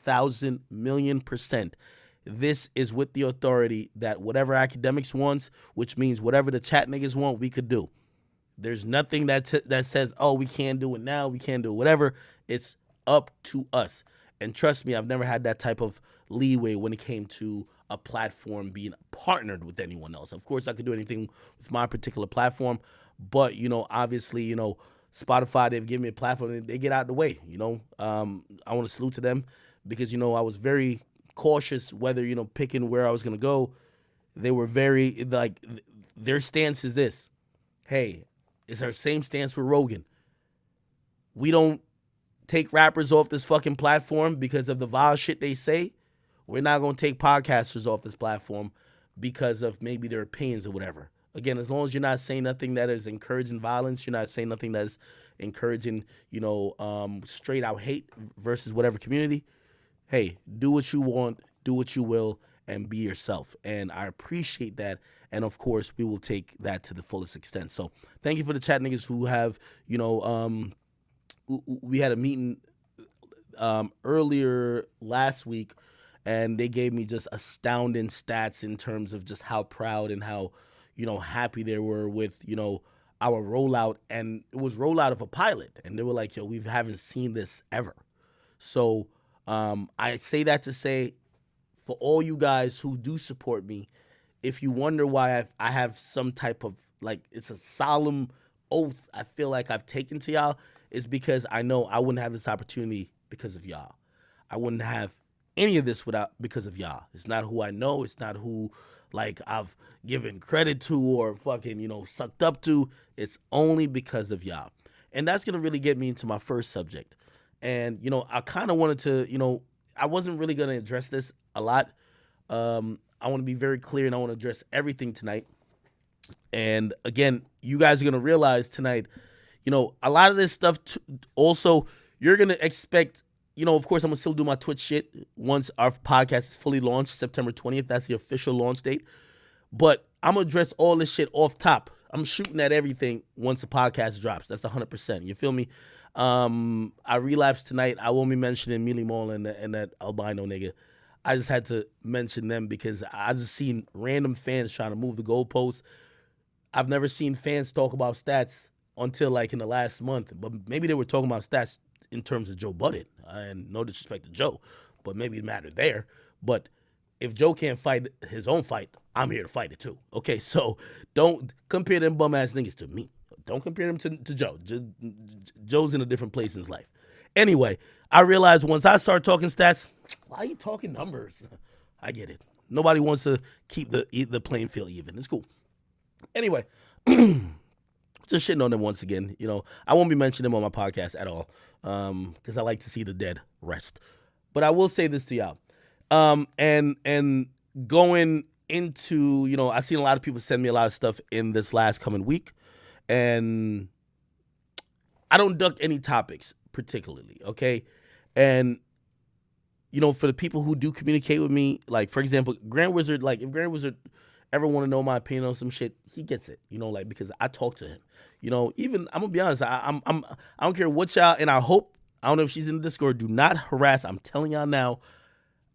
1,000,000,000%. This is with the authority that whatever academics wants, which means whatever the chat niggas want, we could do. There's nothing that says, oh, we can't do it now, we can't do it, whatever. It's up to us. And trust me, I've never had that type of leeway when it came to a platform being partnered with anyone else. Of course, I could do anything with my particular platform, but, obviously, Spotify, they've given me a platform, they get out of the way, I want to salute to them because, I was very cautious whether, picking where I was going to go. They were very, their stance is this. Hey, it's our same stance with Rogan. We don't take rappers off this fucking platform because of the vile shit they say. We're not going to take podcasters off this platform because of maybe their opinions or whatever. Again, as long as you're not saying nothing that is encouraging violence, you're not saying nothing that's encouraging, straight out hate versus whatever community, hey, do what you want, do what you will, and be yourself. And I appreciate that. And of course, we will take that to the fullest extent. So thank you for the chat niggas who have, we had a meeting earlier last week, and they gave me just astounding stats in terms of just how proud and how, happy they were with, our rollout. And it was rollout of a pilot. And they were like, yo, we haven't seen this ever. So I say that to say, for all you guys who do support me, if you wonder why I have some type of, it's a solemn oath I feel like I've taken to y'all, is because I know I wouldn't have this opportunity because of y'all. I wouldn't have any of this because of y'all. It's not who I know. It's not who, I've given credit to or fucking, sucked up to. It's only because of y'all. And that's going to really get me into my first subject. And, I kind of wanted to, I wasn't really going to address this a lot. I want to be very clear, and I want to address everything tonight. And again, you guys are going to realize tonight, a lot of this stuff also, you're going to expect, of course, I'm going to still do my Twitch shit once our podcast is fully launched, September 20th. That's the official launch date. But I'm going to address all this shit off top. I'm shooting at everything once the podcast drops. That's 100%. You feel me? I relapsed tonight. I won't be mentioning Mealy Mall and that albino nigga. I just had to mention them because I just seen random fans trying to move the goalposts. I've never seen fans talk about stats until in the last month. But maybe they were talking about stats in terms of Joe Budden. And no disrespect to Joe, but maybe it mattered there. But if Joe can't fight his own fight, I'm here to fight it too. Okay, so don't compare them bum-ass niggas to me. Don't compare them to Joe. Joe's in a different place in his life. Anyway, I realized once I start talking stats, why are you talking numbers? I get it. Nobody wants to keep the playing field even. It's cool. Anyway, just shitting on them once again. I won't be mentioning them on my podcast at all because I like to see the dead rest. But I will say this to y'all. And going into, I've seen a lot of people send me a lot of stuff in this last coming week. And I don't duck any topics particularly, okay? And, for the people who do communicate with me, for example, Grand Wizard, if Grand Wizard ever want to know my opinion on some shit, he gets it, because I talk to him. Even, I'm going to be honest, I don't care what y'all, and I don't know if she's in the Discord, do not harass. I'm telling y'all now,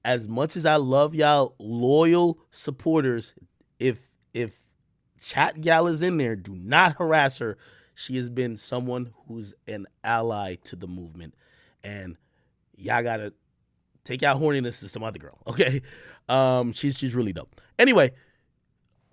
as much as I love y'all loyal supporters, if Chat Gal is in there, do not harass her. She has been someone who's an ally to the movement. And y'all got to take y'all horniness to some other girl, okay? She's really dope. Anyway,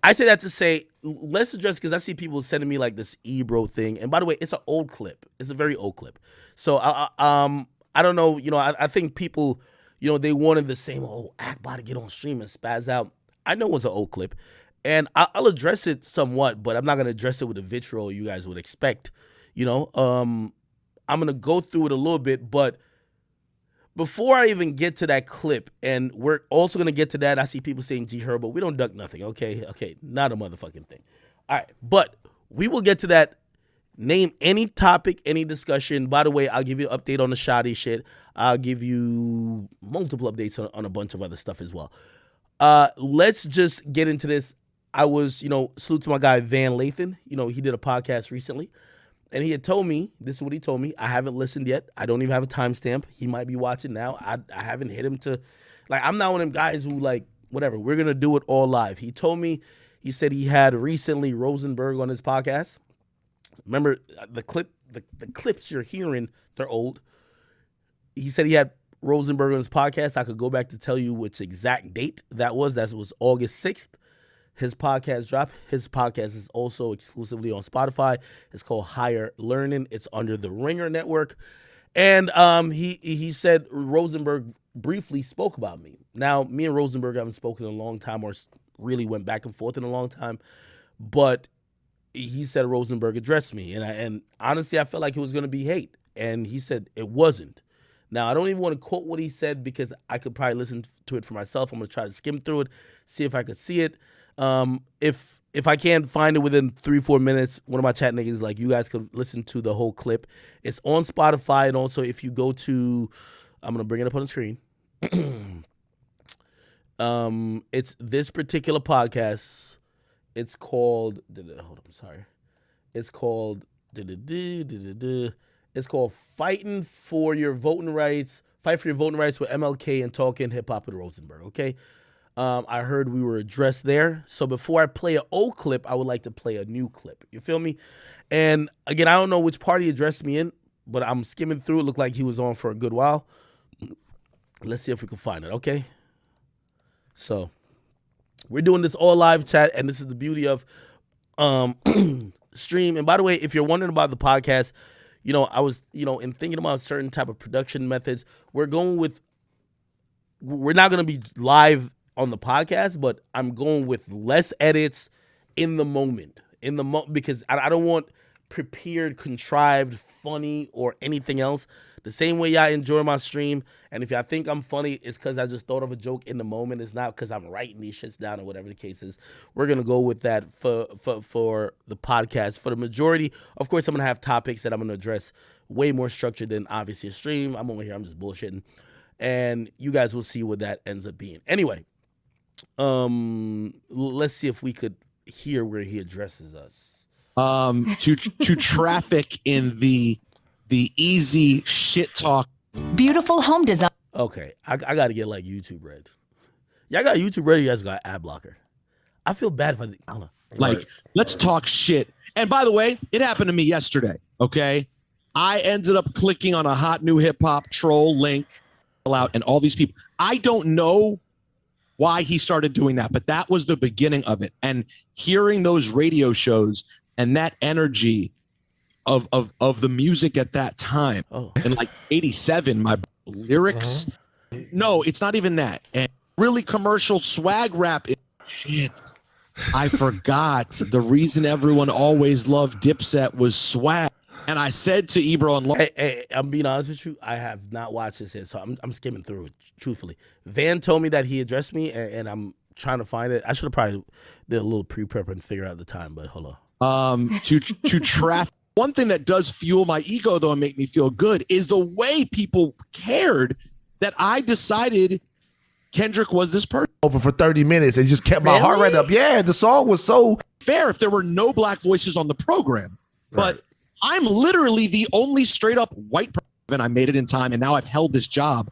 I say that to say, let's address, because I see people sending me this Ebro thing. And by the way, it's an old clip. It's a very old clip. So I don't know, I think people, they wanted the same, act about to get on stream and spaz out. I know it's an old clip. And I'll address it somewhat, but I'm not going to address it with the vitriol you guys would expect. I'm going to go through it a little bit, but before I even get to that clip, and we're also going to get to that, I see people saying G Herbo. We don't duck nothing, okay? Okay, not a motherfucking thing. All right, but we will get to that. Name any topic, any discussion. By the way, I'll give you an update on the shoddy shit. I'll give you multiple updates on a bunch of other stuff as well. Let's just get into this. I was, salute to my guy Van Lathan. He did a podcast recently. And he had told me, this is what he told me. I haven't listened yet. I don't even have a timestamp. He might be watching now. I haven't hit him to, like, I'm not one of them guys who, like, whatever, we're going to do it all live. He told me, he said he had recently Rosenberg on his podcast. Remember, the clips you're hearing, they're old. He said he had Rosenberg on his podcast. I could go back to tell you which exact date that was. That was August 6th. His podcast dropped. His podcast is also exclusively on Spotify. It's called Higher Learning. It's under the Ringer Network. And he said Rosenberg briefly spoke about me. Now, me and Rosenberg haven't spoken in a long time, or really went back and forth in a long time. But he said Rosenberg addressed me. And honestly, I felt like it was going to be hate. And he said it wasn't. Now, I don't even want to quote what he said because I could probably listen to it for myself. I'm going to try to skim through it, see if I could see it. If I can't find it within 3-4 minutes, one of my chat niggas, like, you guys could listen to the whole clip. It's on Spotify, and also if you go to, I'm going to bring it up on the screen. It's this particular podcast. It's called, hold on, I'm sorry. It's called, Fighting for Your Voting Rights. Fight for Your Voting Rights with MLK and Talking Hip Hop with Rosenberg, okay? I heard we were addressed there. So before I play an old clip, I would like to play a new clip. You feel me? And again, I don't know which part he addressed me in, but I'm skimming through. It looked like he was on for a good while. Let's see if we can find it, okay? So we're doing this all live, chat, and this is the beauty of stream. And by the way, if you're wondering about the podcast, you know, I was, you know, in thinking about certain type of production methods, we're not going to be live on the podcast, but I'm going with less edits in the moment, because I don't want prepared, contrived, funny, or anything else. The same way y'all enjoy my stream, and if y'all think I'm funny, it's because I just thought of a joke in the moment. It's not because I'm writing these shits down or whatever the case is. We're gonna go with that for the podcast. For the majority, of course, I'm gonna have topics that I'm gonna address way more structured than obviously a stream. I'm over here, I'm just bullshitting, and you guys will see what that ends up being. Anyway, let's see if we could hear where he addresses us. To traffic in the easy shit talk. Beautiful home design. Okay, I got to get like YouTube Red. Y'all got YouTube Red, you guys got ad blocker. I feel bad if I don't know. Like, let's talk shit. And by the way, it happened to me yesterday, okay? I ended up clicking on a hot new hip hop troll link out, and all these people. I don't know why he started doing that, but that was the beginning of it. And hearing those radio shows and that energy of the music at that time, in like 87, my lyrics, no, it's not even that. And really commercial swag rap. Shit, I forgot the reason everyone always loved Dipset was swag. And I said to Ebro and hey, I'm being honest with you, I have not watched this yet, so I'm skimming through it, truthfully. Van told me that he addressed me, and I'm trying to find it. I should have probably did a little pre-prep and figure out the time, but hold on. To traffic. One thing that does fuel my ego, though, and make me feel good, is the way people cared that I decided Kendrick was this person. Over for 30 minutes and just kept my heart rate up. Yeah, the song was so fair if there were no black voices on the program. Right. But I'm literally the only straight up white person, and I made it in time, and now I've held this job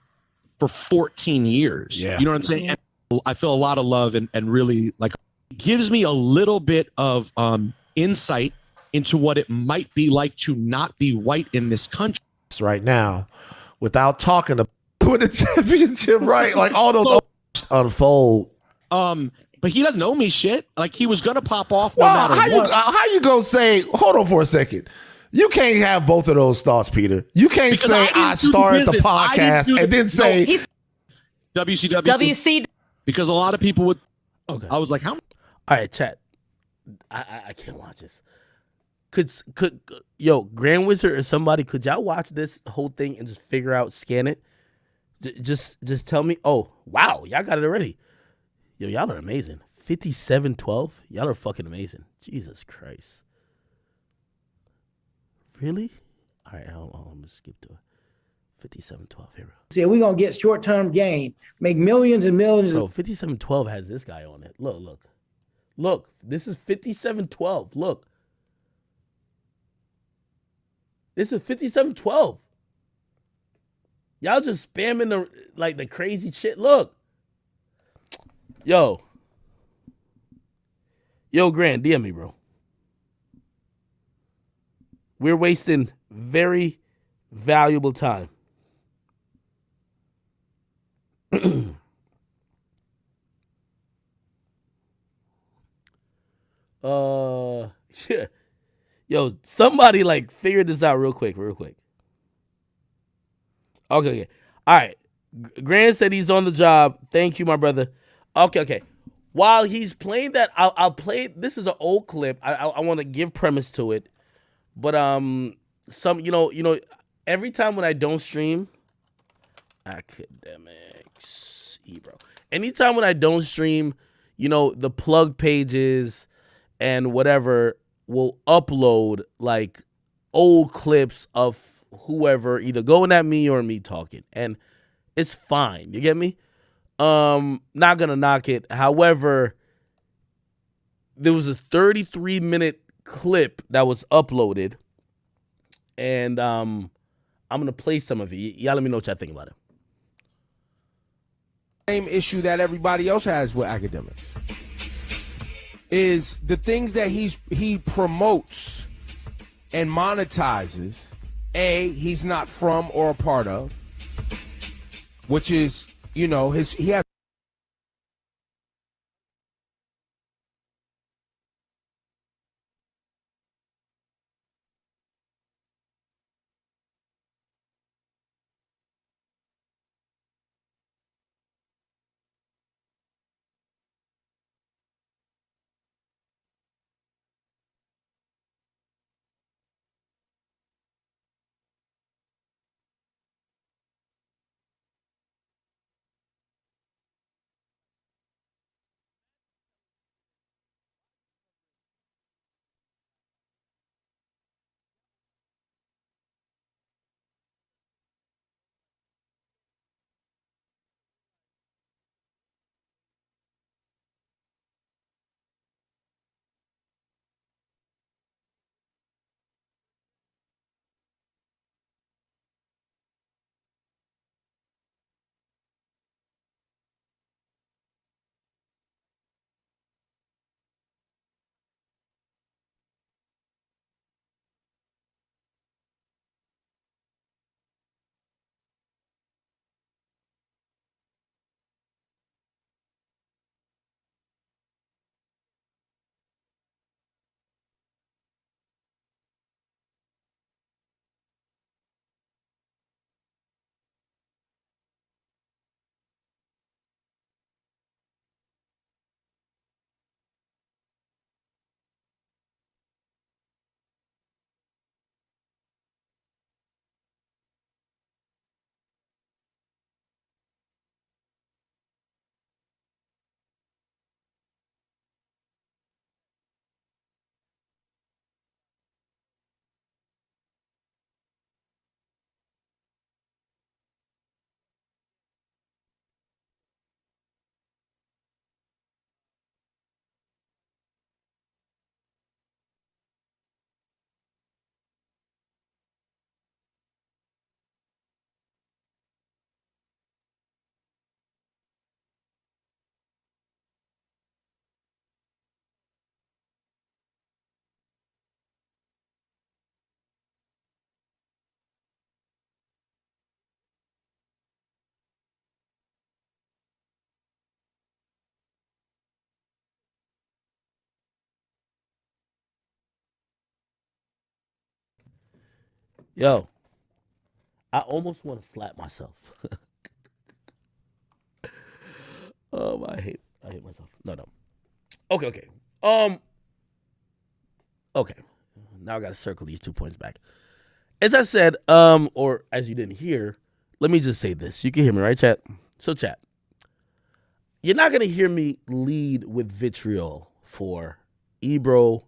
for 14 years. Yeah. You know what I'm saying? And I feel a lot of love and really, like, it gives me a little bit of insight into what it might be like to not be white in this country right now, without talking to win the championship, right? Like all those unfold. But he doesn't owe me shit. Like, he was gonna pop off. Well, how you gonna say? Hold on for a second. You can't have both of those thoughts, Peter. You can't because say I started the podcast and then say WCW. Because a lot of people would. Okay. I was like, how? All right, chat. I can't watch this. Could Grand Wizard or somebody, could y'all watch this whole thing and just figure out, scan it? Just tell me. Oh, wow, y'all got it already. Yo, y'all are amazing. 5712. Y'all are fucking amazing. Jesus Christ. Really? All right, hold on. I'm gonna skip to it. 5712. Here we go. See, we're gonna get short-term gain, make millions and millions. Bro, 5712 has this guy on it. Look. This is 5712. Look. This is 5712. Y'all just spamming the crazy shit. Look. Yo, Grant, DM me, bro. We're wasting very valuable time. Yeah. Yo, somebody like figure this out real quick. Okay. All right. Grant said he's on the job. Thank you, my brother. Okay. While he's playing that, I'll play. This is an old clip. I want to give premise to it, but some every time when I don't stream, academics, bro. Anytime when I don't stream, the plug pages and whatever will upload like old clips of whoever either going at me or me talking, and it's fine. You get me? Not gonna knock it. However, there was a 33-minute clip that was uploaded, and I'm gonna play some of it. Y'all let me know what y'all think about it. Same issue that everybody else has with academics is the things that he promotes and monetizes. He's not from or a part of, which is, he has. Yo, I almost want to slap myself. I hate myself. No. Okay. Okay. Now I gotta circle these 2 points back. As I said, or as you didn't hear, let me just say this. You can hear me, right, chat? So, chat, you're not gonna hear me lead with vitriol for Ebro,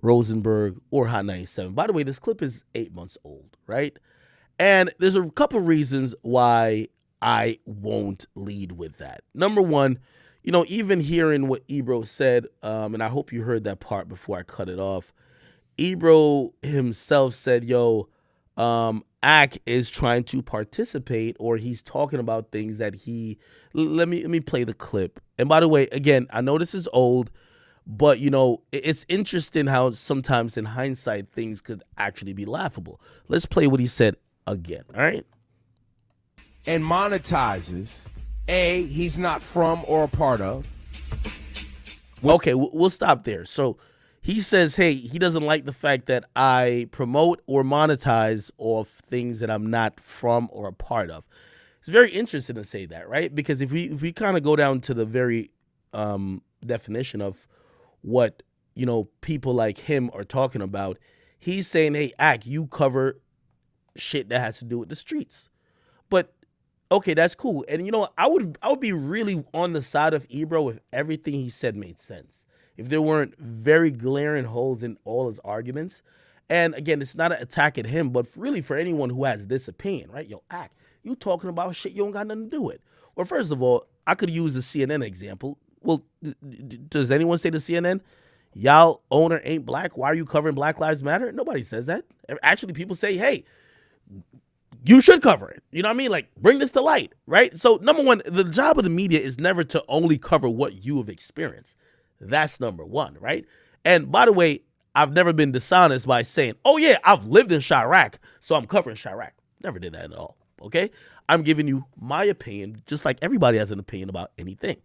Rosenberg, or Hot 97. By the way, this clip is 8 months old, right? And there's a couple reasons why I won't lead with that. Number one, even hearing what Ebro said, and I hope you heard that part before I cut it off, Ebro himself said, yo, Ak is trying to participate, or he's talking about things that let me play the clip. And by the way, again, I know this is old, but it's interesting how sometimes in hindsight things could actually be laughable. Let's play what he said again. All right. And monetizes he's not from or a part of. Okay, we'll stop there. So he says, hey, he doesn't like the fact that I promote or monetize off things that I'm not from or a part of. It's very interesting to say that, right? Because if we kind of go down to the very definition of what, people like him are talking about, he's saying, hey, Ak, you cover shit that has to do with the streets. But okay, that's cool. And I would be really on the side of Ebro if everything he said made sense. If there weren't very glaring holes in all his arguments. And again, it's not an attack at him, but really for anyone who has this opinion, right? Yo, Ak, you talking about shit you don't got nothing to do with. Well, first of all, I could use the CNN example. Well, does anyone say to CNN, y'all owner ain't black? Why are you covering Black Lives Matter? Nobody says that. Actually, people say, hey, you should cover it. You know what I mean? Like, bring this to light, right? So, number one, the job of the media is never to only cover what you have experienced. That's number one, right? And by the way, I've never been dishonest by saying, oh yeah, I've lived in Chirac, so I'm covering Chirac. Never did that at all, okay? I'm giving you my opinion, just like everybody has an opinion about anything.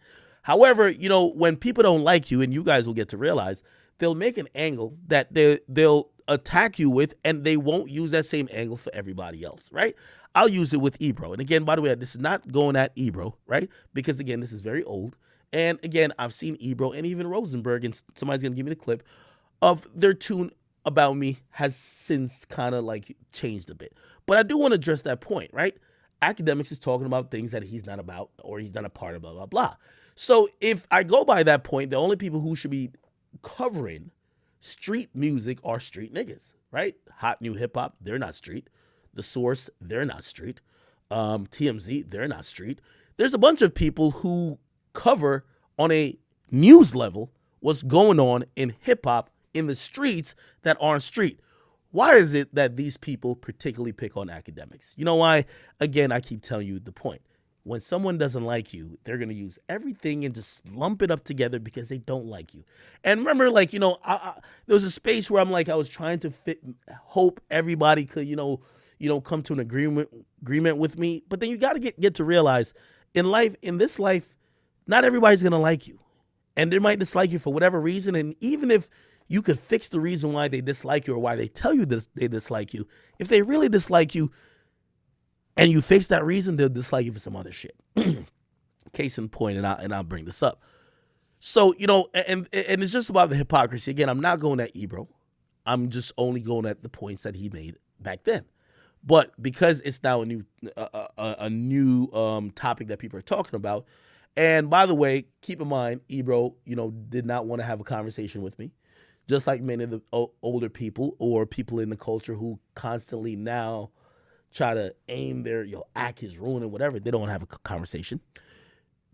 However, when people don't like you, and you guys will get to realize, they'll make an angle that they'll attack you with, and they won't use that same angle for everybody else, right? I'll use it with Ebro. And again, by the way, this is not going at Ebro, right? Because again, this is very old. And again, I've seen Ebro and even Rosenberg, and somebody's going to give me the clip of their tune about me has since kind of like changed a bit. But I do want to address that point, right? Academics is talking about things that he's not about, or he's not a part of, blah, blah, blah. So if I go by that point, the only people who should be covering street music are street niggas, right? Hot New Hip Hop, they're not street. The Source, they're not street. TMZ, they're not street. There's a bunch of people who cover on a news level what's going on in hip hop in the streets that aren't street. Why is it that these people particularly pick on academics? You know why? Again, I keep telling you the point. When someone doesn't like you, they're going to use everything and just lump it up together because they don't like you. And remember, like, there was a space where I was trying to hope everybody could, come to an agreement with me. But then you got to get to realize in this life, not everybody's going to like you. And they might dislike you for whatever reason. And even if you could fix the reason why they dislike you or why they tell you they dislike you, if they really dislike you, and you fix that reason, they'll dislike you for some other shit. Case in point, and I'll bring this up. So, and it's just about the hypocrisy. Again, I'm not going at Ebro. I'm just only going at the points that he made back then. But because it's now a new topic that people are talking about, and by the way, keep in mind, Ebro, did not want to have a conversation with me, just like many of the older people or people in the culture who constantly now try to aim their, Ak is ruining whatever. They don't want to have a conversation.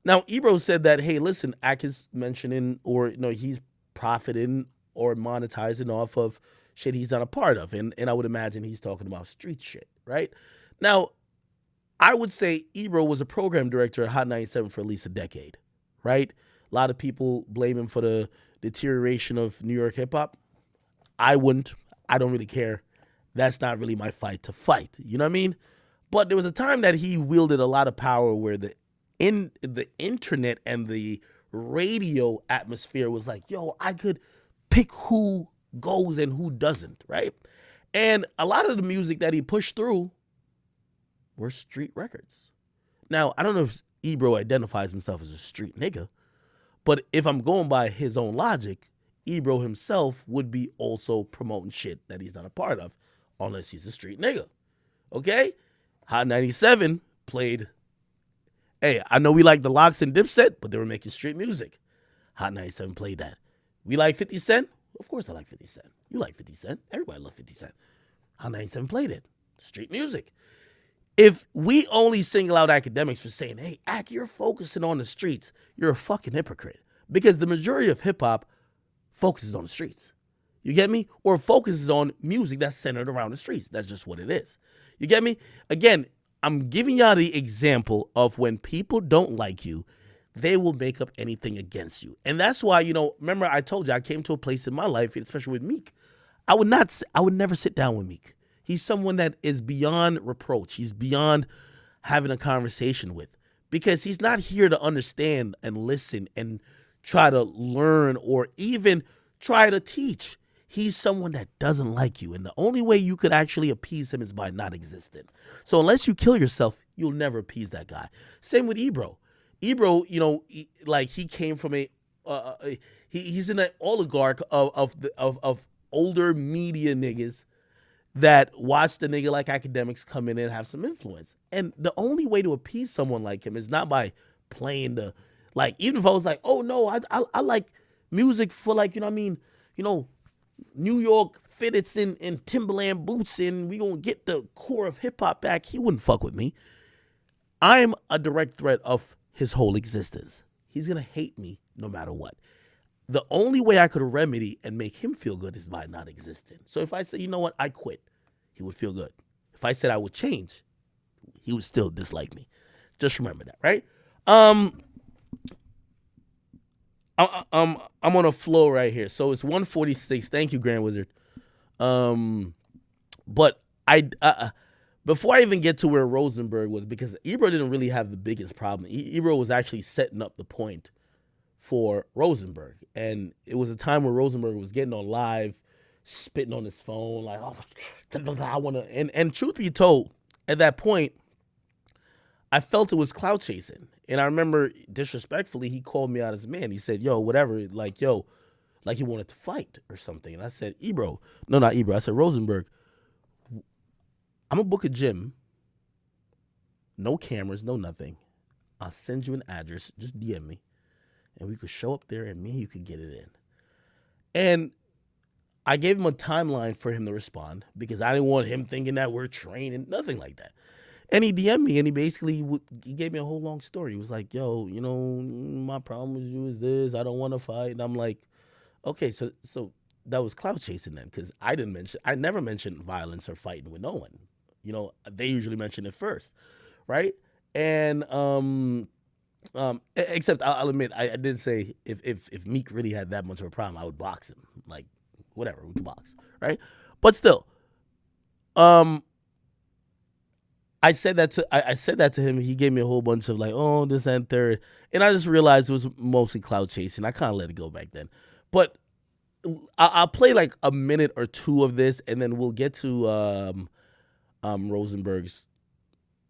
Now, Ebro said that, hey, listen, Ak is mentioning or, he's profiting or monetizing off of shit he's not a part of. And I would imagine he's talking about street shit, right? Now, I would say Ebro was a program director at Hot 97 for at least a decade, right? A lot of people blame him for the deterioration of New York hip hop. I wouldn't. I don't really care. That's not really my fight to fight. You know what I mean? But there was a time that he wielded a lot of power where the internet and the radio atmosphere was like, yo, I could pick who goes and who doesn't, right? And a lot of the music that he pushed through were street records. Now, I don't know if Ebro identifies himself as a street nigga, but if I'm going by his own logic, Ebro himself would be also promoting shit that he's not a part of, unless he's a street nigga. Okay? Hot 97 played, hey, I know we like the Locks and Dipset, but they were making street music. Hot 97 played that. We like 50 Cent? Of course I like 50 Cent. You like 50 Cent. Everybody loves 50 Cent. Hot 97 played it. Street music. If we only single out academics for saying, hey, Ak, you're focusing on the streets, you're a fucking hypocrite. Because the majority of hip-hop focuses on the streets. You get me? Or focuses on music that's centered around the streets. That's just what it is. You get me? Again, I'm giving y'all the example of when people don't like you, they will make up anything against you. And that's why, remember I told you I came to a place in my life, especially with Meek. I would never sit down with Meek. He's someone that is beyond reproach. He's beyond having a conversation with, because he's not here to understand and listen and try to learn or even try to teach. He's someone that doesn't like you. And the only way you could actually appease him is by not existing. So unless you kill yourself, you'll never appease that guy. Same with Ebro. Ebro, he came from he's an oligarch of older media niggas that watch the nigga like academics come in and have some influence. And the only way to appease someone like him is not by playing even if I was like, oh no, I like music for New York fitteds in Timberland boots and we gonna get the core of hip hop back, he wouldn't fuck with me. I'm a direct threat of his whole existence. He's gonna hate me no matter what. The only way I could remedy and make him feel good is by not existing. So if I say, you know what, I quit, he would feel good. If I said I would change, he would still dislike me. Just remember that, right? I'm on a flow right here. So it's 146. Thank you, Grand Wizard. But before I even get to where Rosenberg was, because Ebro didn't really have the biggest problem. Ebro was actually setting up the point for Rosenberg. And it was a time where Rosenberg was getting on live, spitting on his phone, like, oh, I want to. And truth be told, at that point, I felt it was clout chasing. And I remember disrespectfully, he called me out as a man. He said, yo, whatever, like he wanted to fight or something. And I said, Ebro, no, not Ebro. I said, Rosenberg, I'm going to book a gym. No cameras, no nothing. I'll send you an address. Just DM me. And we could show up there and me and you could get it in. And I gave him a timeline for him to respond because I didn't want him thinking that we're training, nothing like that. And he DM'd me and he gave me a whole long story. He was like, yo, my problem with you is this. I don't want to fight. And I'm like, okay, so that was clout chasing then, because I never mentioned violence or fighting with no one. They usually mention it first, right? And except I'll admit, I did say if Meek really had that much of a problem, I would box him. Like, whatever, we could box, right? But still, I said that to him. He gave me a whole bunch of like, oh, this and third, and I just realized it was mostly clout chasing. I kind of let it go back then, but I'll play like a minute or two of this, and then we'll get to Rosenberg's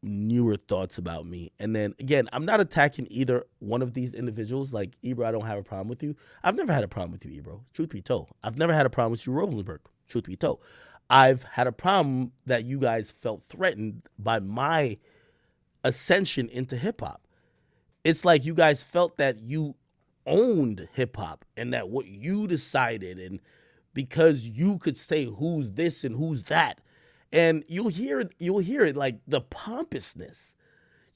newer thoughts about me. And then again, I'm not attacking either one of these individuals. Like, Ebro, I don't have a problem with you. I've never had a problem with you, Ebro. Truth be told, I've never had a problem with you, Rosenberg. Truth be told. I've had a problem that you guys felt threatened by my ascension into hip hop. It's like you guys felt that you owned hip hop and that what you decided, and because you could say who's this and who's that, and you'll hear it like the pompousness,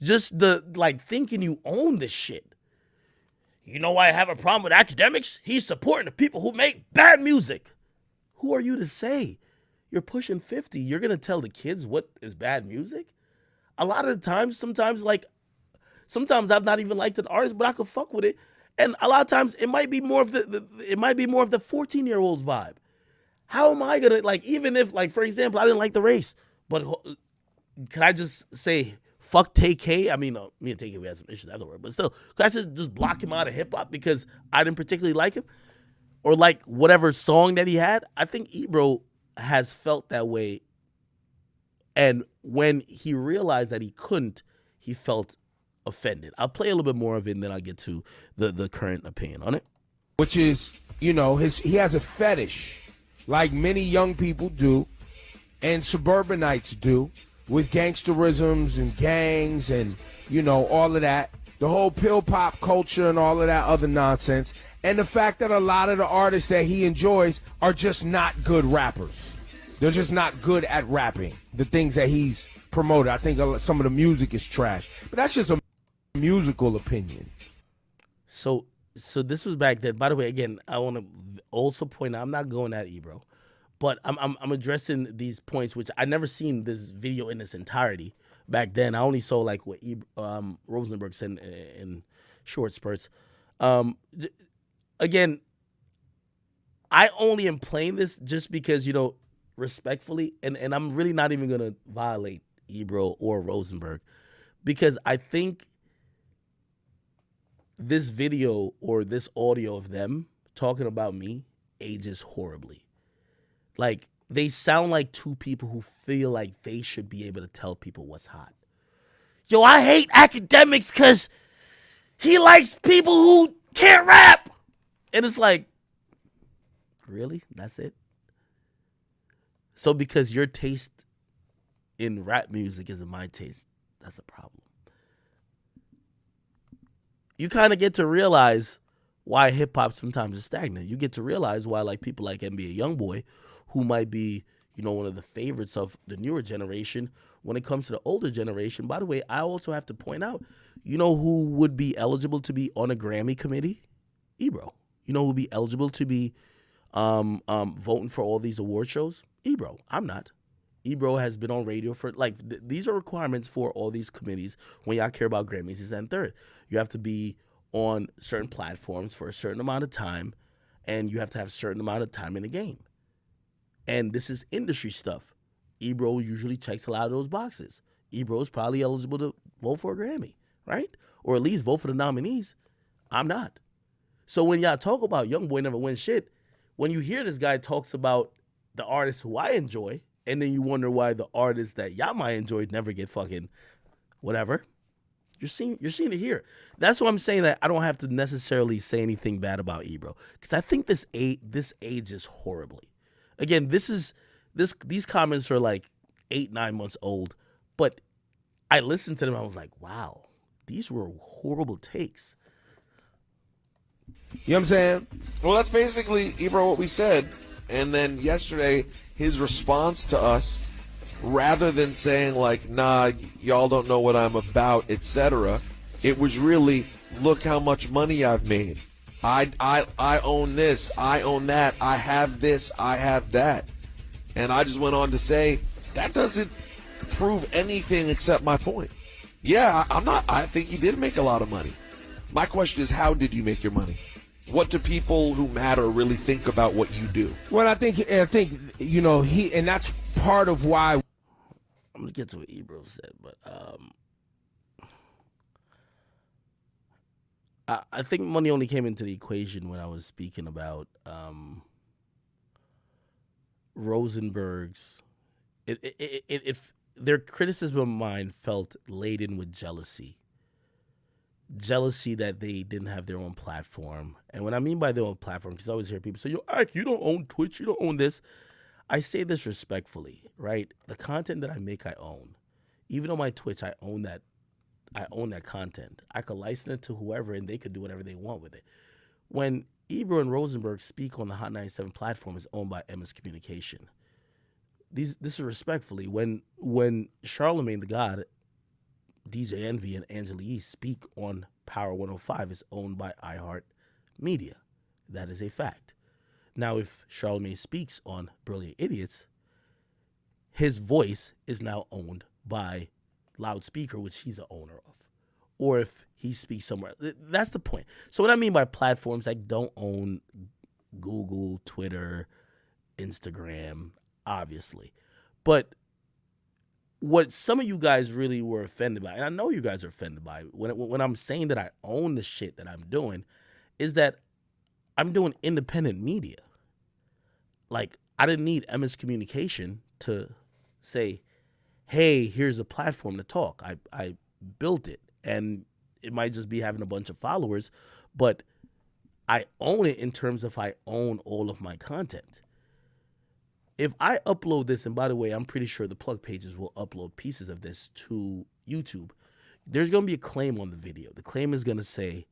just the like thinking you own this shit. I have a problem with academics. He's supporting the people who make bad music. Who are you to say? You're pushing 50. You're going to tell the kids what is bad music? A lot of the times, sometimes I've not even liked an artist, but I could fuck with it. And a lot of times it might be more of the 14-year-old's vibe. How am I going to, even if, for example, I didn't like The Race, but can I just say, fuck Tay-K? I mean, me and Tay-K, we had some issues afterward, but still, could I just block him out of hip-hop because I didn't particularly like him? Or like whatever song that he had? I think Ebro has felt that way, and when he realized that he couldn't, he felt offended. I'll play a little bit more of it, and then I'll get to the current opinion on it. Which is, he has a fetish, like many young people do, and suburbanites do, with gangsterisms and gangs and, all of that. The whole pill pop culture and all of that other nonsense. And the fact that a lot of the artists that he enjoys are just not good rappers. They're just not good at rapping. The things that he's promoted. I think some of the music is trash. But that's just a musical opinion. So So this was back then. By the way, again, I want to also point out I'm not going at Ebro, but I'm addressing these points, which I never seen this video in its entirety back then. I only saw like what Rosenberg said in short spurts. Again, I only am playing this just because, respectfully, and I'm really not even gonna violate Ebro or Rosenberg, because I think this video or this audio of them talking about me ages horribly. Like, they sound like two people who feel like they should be able to tell people what's hot. Yo, I hate academics because he likes people who can't rap. And it's like, really? That's it? So because your taste in rap music isn't my taste, that's a problem. You kind of get to realize why hip-hop sometimes is stagnant. You get to realize why like people like NBA Youngboy, who might be, one of the favorites of the newer generation, when it comes to the older generation. By the way, I also have to point out, who would be eligible to be on a Grammy committee? Ebro. Who would be eligible to be voting for all these award shows? Ebro. I'm not. Ebro has been on radio for, these are requirements for all these committees when y'all care about Grammys, is and third. You have to be on certain platforms for a certain amount of time, and you have to have a certain amount of time in the game. And this is industry stuff. Ebro usually checks a lot of those boxes. Ebro is probably eligible to vote for a Grammy, right? Or at least vote for the nominees. I'm not. So when y'all talk about Youngboy never wins shit, when you hear this guy talks about the artists who I enjoy, and then you wonder why the artists that y'all might enjoy never get fucking whatever, you're seeing it here. That's why I'm saying that I don't have to necessarily say anything bad about Ebro, because I think this ages horribly. Again, these comments are like 8-9 months old, but I listened to them. I was like, wow, these were horrible takes. You know what I'm saying? Well, that's basically, Ebro, what we said. And then yesterday, his response to us, rather than saying like, nah, y'all don't know what I'm about, etc., it was really, look how much money I've made. I own this, I own that, I have this, I have that. And I just went on to say, that doesn't prove anything except my point. Yeah, I think he did make a lot of money. My question is, how did you make your money? What do people who matter really think about what you do? Well, I think he, and that's part of why. I'm gonna get to what Ebro said, but I think money only came into the equation when I was speaking about Rosenberg's. If their criticism of mine felt laden with jealousy that they didn't have their own platform. And what I mean by their own platform, because I always hear people say, yo, Ike, you don't own Twitch, you don't own this. I say this respectfully, right? The content that I make, I own. Even on my Twitch, I own that content. I could license it to whoever, and they could do whatever they want with it. When Ebro and Rosenberg speak on the Hot 97 platform, it's owned by MS Communication. This is respectfully. When Charlemagne the God, DJ Envy, and Angela Yee speak on Power 105, is owned by iHeart Media. That is a fact. Now, if Charlemagne speaks on Brilliant Idiots, his voice is now owned by Loudspeaker, which he's an owner of. Or if he speaks somewhere, that's the point. So what I mean by platforms, I don't own Google, Twitter, Instagram, obviously. But what some of you guys really were offended by, and I know you guys are offended by, when I'm saying that I own the shit that I'm doing, is that I'm doing independent media. Like, I didn't need MS Communication to say, hey, here's a platform to talk. I built it, and it might just be having a bunch of followers, but I own it in terms of I own all of my content. If I upload this, and by the way, I'm pretty sure the plug pages will upload pieces of this to YouTube, there's going to be a claim on the video. The claim is going to say,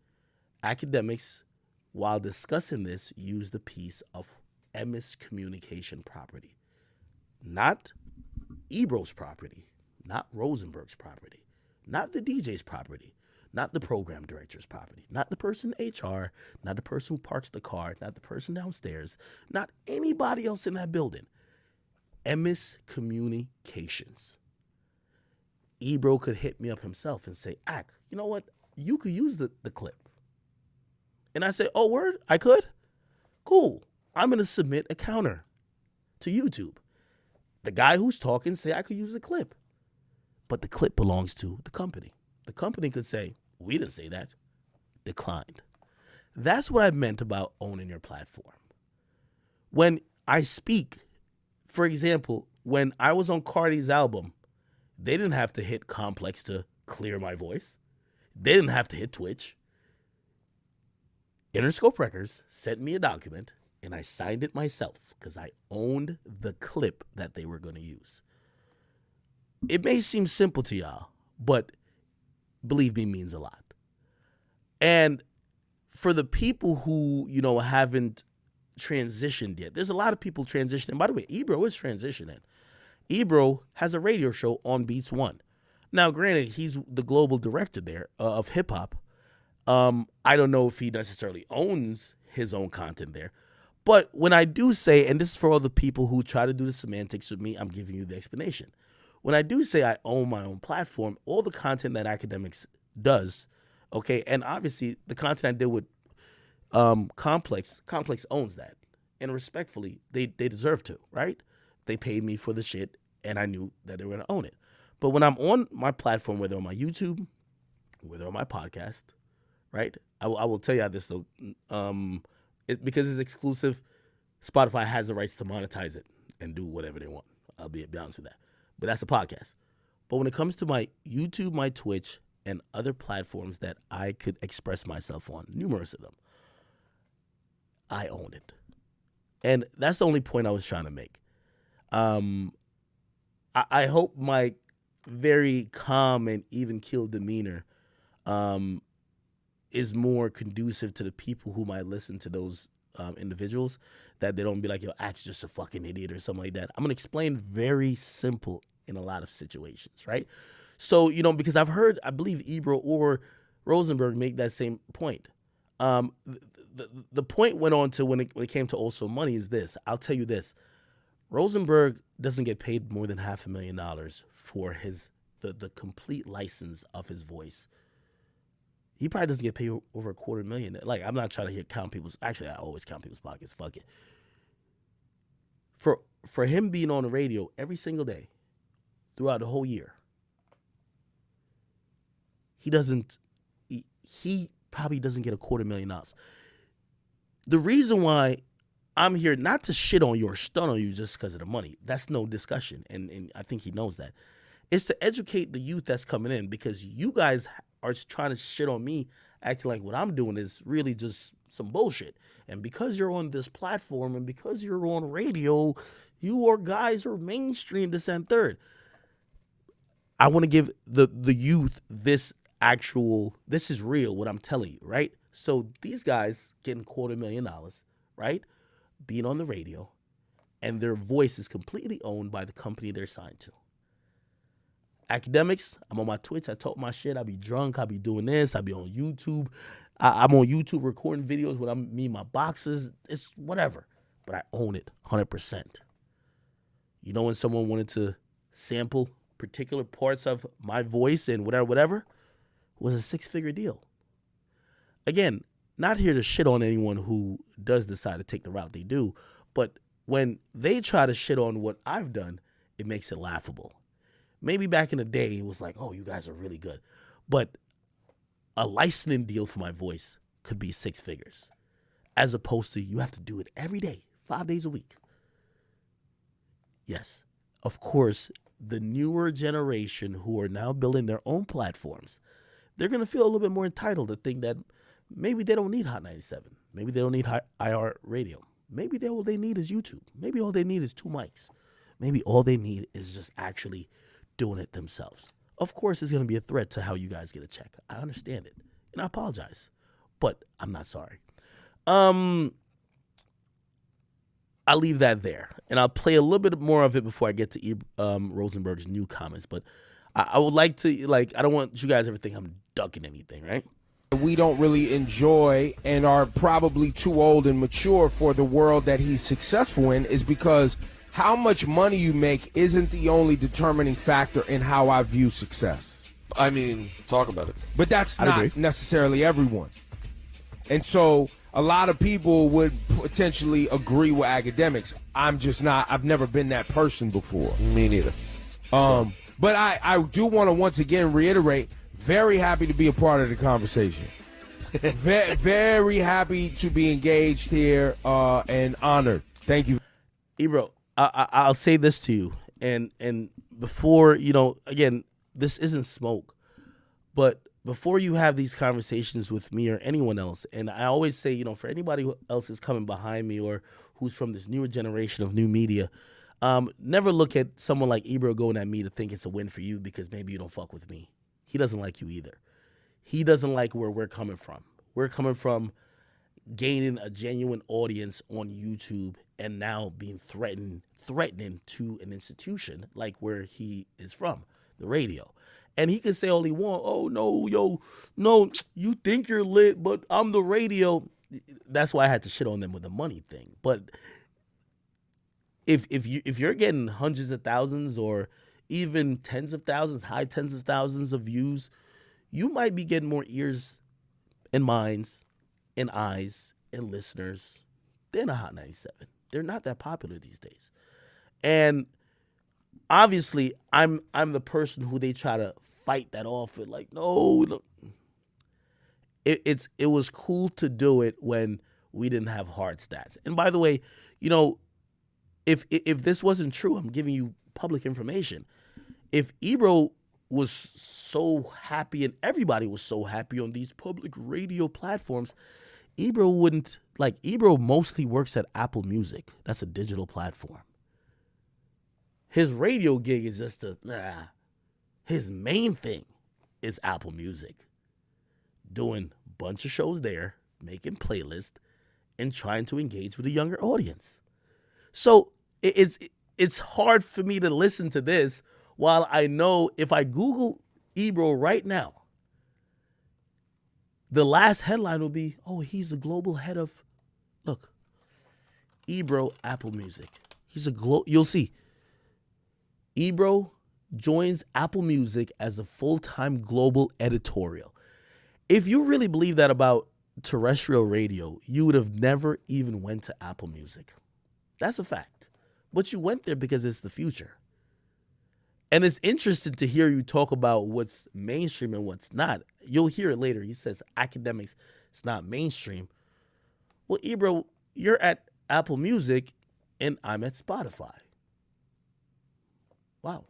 academics, while discussing this, use the piece of MS Communication property. Not Ebro's property, not Rosenberg's property, not the DJ's property. not the program director's property, not the person in HR, not the person who parks the car, not the person downstairs, not anybody else in that building. Emis Communications. Ebro could hit me up himself and say, you know what? You could use the clip. And I say, oh, word? I could? Cool. I'm going to submit a counter to YouTube. The guy who's talking say I could use the clip. But the clip belongs to the company. The company could say, we didn't say that. Declined. That's what I meant about owning your platform. When I speak, for example, when I was on Cardi's album, they didn't have to hit Complex to clear my voice. They didn't have to hit Twitch. Interscope Records sent me a document, and I signed it myself because I owned the clip that they were going to use. It may seem simple to y'all, but believe me, means a lot. And for the people who, haven't transitioned yet, there's a lot of people transitioning. By the way, Ebro is transitioning. Ebro has a radio show on Beats One. Now, granted, he's the global director there of hip hop. I don't know if he necessarily owns his own content there. But when I do say, and this is for all the people who try to do the semantics with me, I'm giving you the explanation. When I do say I own my own platform, all the content that Academics does, okay, and obviously the content I did with Complex owns that. And respectfully, they deserve to, right? They paid me for the shit, and I knew that they were going to own it. But when I'm on my platform, whether on my YouTube, whether on my podcast, right? I will tell you this, though. Because it's exclusive, Spotify has the rights to monetize it and do whatever they want. I'll be honest with that. But that's a podcast. But when it comes to my YouTube, my Twitch, and other platforms that I could express myself on, numerous of them, I own it. And that's the only point I was trying to make. I hope my very calm and even-keeled demeanor is more conducive to the people who might listen to those individuals, that they don't be like, yo, Axe just a fucking idiot or something like that. I'm going to explain very simple in a lot of situations, right? So, because I've heard, I believe Ebro or Rosenberg make that same point. The point went on to when it came to Also Money is this. I'll tell you this. Rosenberg doesn't get paid more than $500,000 for the complete license of his voice. He probably doesn't get paid over $250,000. Like, I'm not trying to count people's. Actually, I always count people's pockets. Fuck it. For him being on the radio every single day throughout the whole year, he probably doesn't get $250,000. The reason why I'm here, not to shit on you or stun on you just because of the money. That's no discussion, and I think he knows that. It's to educate the youth that's coming in, because you guys are trying to shit on me, acting like what I'm doing is really just some bullshit. And because you're on this platform and because you're on radio, you guys are mainstream, this and third. I want to give the youth this is real, what I'm telling you, right? So these guys getting $250,000, right? Being on the radio, and their voice is completely owned by the company they're signed to. Academics, I'm on my Twitch. I talk my shit. I be drunk. I be doing this. I be on YouTube. I'm on YouTube recording videos when I'm me and my boxes. It's whatever. But I own it 100%. You know, when someone wanted to sample particular parts of my voice and whatever, it was a 6-figure deal. Again, not here to shit on anyone who does decide to take the route they do, but when they try to shit on what I've done, it makes it laughable. Maybe back in the day, it was like, oh, you guys are really good. But a licensing deal for my voice could be 6 figures, as opposed to you have to do it every day, 5 days a week. Yes, of course, the newer generation who are now building their own platforms, they're going to feel a little bit more entitled to think that maybe they don't need Hot 97. Maybe they don't need IR radio. Maybe all they need is YouTube. Maybe all they need is 2 mics. Maybe all they need is just actually doing it themselves. Of course, it's going to be a threat to how you guys get a check. I understand it, and I apologize, but I'm not sorry. I'll leave that there, and I'll play a little bit more of it before I get to Rosenberg's new comments. But I would like to, like, I don't want you guys ever think I'm ducking anything, right? We don't really enjoy and are probably too old and mature for the world that he's successful in is because how much money you make isn't the only determining factor in how I view success. I mean, talk about it. But that's I'd not agree. necessarily everyone. And so a lot of people would potentially agree with academics. I'm just not. I've never been that person before. Me neither. But I do want to once again reiterate, very happy to be a part of the conversation. Very happy to be engaged here and honored. Thank you. Ebro, I'll say this to you, and before, you know, again, this isn't smoke, but before you have these conversations with me or anyone else, and I always say, you know, for anybody who else is coming behind me or who's from this newer generation of new media, never look at someone like Ebro going at me to think it's a win for you because maybe you don't fuck with me. He doesn't like you either. He doesn't like where we're coming from. We're coming from gaining a genuine audience on YouTube and now being threatening to an institution like where he is from, the radio. And he could say all he want. Oh, no, you think you're lit, but I'm the radio. That's why I had to shit on them with the money thing. But if you're getting hundreds of thousands or even tens of thousands, high tens of thousands of views, you might be getting more ears and minds and eyes and listeners than a Hot 97. They're not that popular these days. And obviously, I'm the person who they try to fight that off with, like, no. It was cool to do it when we didn't have hard stats. And by the way, you know, if this wasn't true, I'm giving you public information. If Ebro was so happy and everybody was so happy on these public radio platforms, Ebro wouldn't, like, Ebro mostly works at Apple Music. That's a digital platform. His radio gig is just his main thing is Apple Music. Doing a bunch of shows there, making playlists, and trying to engage with a younger audience. So it's hard for me to listen to this while I know if I Google Ebro right now, the last headline will be, oh, he's the global head of, look, Ebro, Apple Music. He's you'll see. Ebro joins Apple Music as a full-time global editorial. If you really believe that about terrestrial radio, you would have never even went to Apple Music. That's a fact. But you went there because it's the future. And it's interesting to hear you talk about what's mainstream and what's not. You'll hear it later. He says academics, it's not mainstream. Well, Ebro, you're at Apple Music and I'm at Spotify. Wow.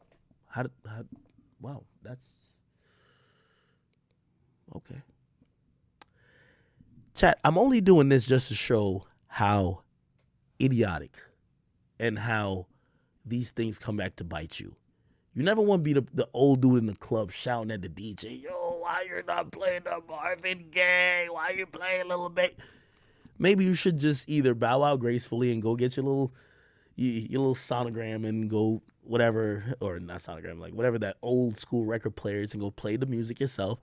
Wow, that's okay. Chat, I'm only doing this just to show how idiotic and how these things come back to bite you. You never want to be the old dude in the club shouting at the DJ, yo, why you're not playing the Marvin Gaye? Why you playing Little Bit? Maybe you should just either bow out gracefully and go get your little sonogram and go whatever, or not sonogram, like whatever that old school record players, and go play the music yourself.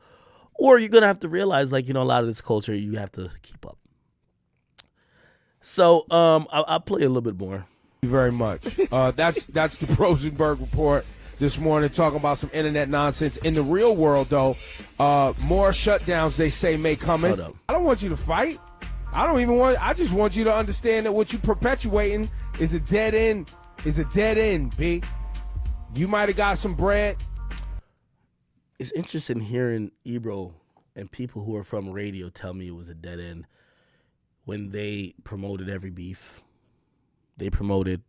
Or you're going to have to realize, like, you know, a lot of this culture, you have to keep up. So I'll play a little bit more. Thank you very much. That's the Rosenberg Report this morning, talking about some internet nonsense. In the real world, though, more shutdowns, they say, may come in. Hold up. I don't want you to fight. I just want you to understand that what you're perpetuating is a dead end. B. You might have got some bread. It's interesting hearing Ebro and people who are from radio tell me it was a dead end when they promoted every beef. They promoted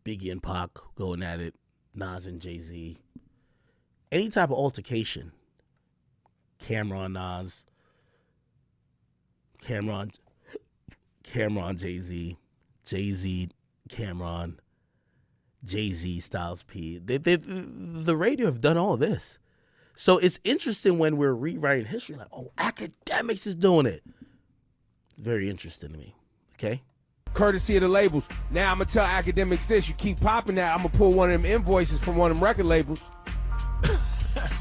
Biggie and Pac going at it, Nas and Jay-Z. Any type of altercation. Cameron, Nas. Cameron, Jay-Z. Jay-Z, Cameron. Jay-Z, Styles P. The radio have done all this. So it's interesting when we're rewriting history, like, oh, academics is doing it. It's very interesting to me. Okay? courtesy of the labels. Now I'm gonna tell academics this: you keep popping that, I'm gonna pull one of them invoices from one of them record labels.